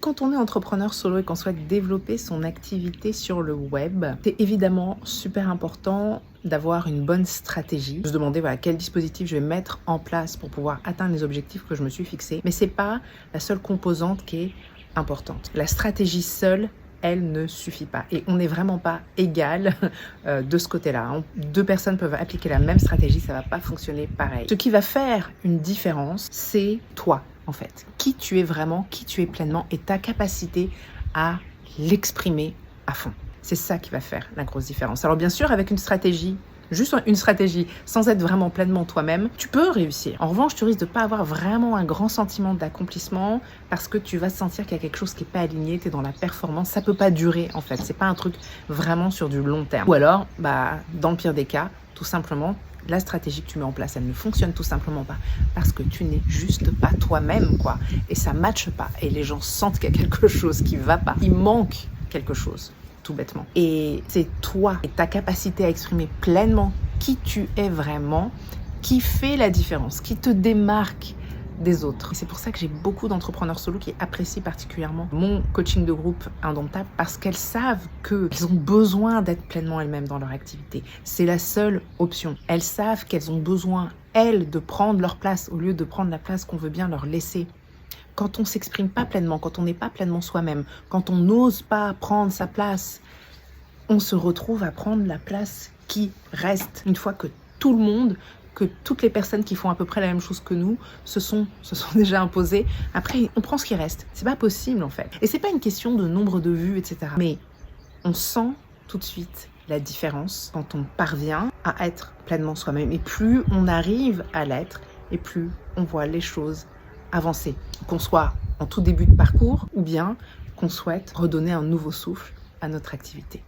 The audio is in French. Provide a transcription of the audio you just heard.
Quand on est entrepreneur solo et qu'on souhaite développer son activité sur le web, c'est évidemment super important d'avoir une bonne stratégie. De se demander voilà, quel dispositif je vais mettre en place pour pouvoir atteindre les objectifs que je me suis fixés. Mais ce n'est pas la seule composante qui est importante. La stratégie seule, elle ne suffit pas. Et on n'est vraiment pas égal de ce côté-là. Deux personnes peuvent appliquer la même stratégie, ça ne va pas fonctionner pareil. Ce qui va faire une différence, c'est toi, en fait. Qui tu es vraiment, qui tu es pleinement et ta capacité à l'exprimer à fond. C'est ça qui va faire la grosse différence. Alors bien sûr, avec une stratégie, juste une stratégie, sans être vraiment pleinement toi-même, tu peux réussir. En revanche, tu risques de ne pas avoir vraiment un grand sentiment d'accomplissement parce que tu vas sentir qu'il y a quelque chose qui n'est pas aligné, tu es dans la performance. Ça ne peut pas durer, en fait. C'est pas un truc vraiment sur du long terme. Ou alors, dans le pire des cas, tout simplement, la stratégie que tu mets en place, elle ne fonctionne tout simplement pas parce que tu n'es juste pas toi-même, quoi. Et ça ne matche pas. Et les gens sentent qu'il y a quelque chose qui ne va pas. Il manque quelque chose. Tout bêtement. Et c'est toi et ta capacité à exprimer pleinement qui tu es vraiment qui fait la différence, qui te démarque des autres. Et c'est pour ça que j'ai beaucoup d'entrepreneurs solo qui apprécient particulièrement mon coaching de groupe Indomptable parce qu'elles savent qu'elles ont besoin d'être pleinement elles-mêmes dans leur activité. C'est la seule option. Elles savent qu'elles ont besoin, elles, de prendre leur place au lieu de prendre la place qu'on veut bien leur laisser. Quand on ne s'exprime pas pleinement, quand on n'est pas pleinement soi-même, quand on n'ose pas prendre sa place, on se retrouve à prendre la place qui reste. Une fois que tout le monde, que toutes les personnes qui font à peu près la même chose que nous se sont déjà imposées, après on prend ce qui reste. C'est pas possible en fait. Et c'est pas une question de nombre de vues, etc. Mais on sent tout de suite la différence quand on parvient à être pleinement soi-même. Et plus on arrive à l'être, et plus on voit les choses avancer, qu'on soit en tout début de parcours ou bien qu'on souhaite redonner un nouveau souffle à notre activité.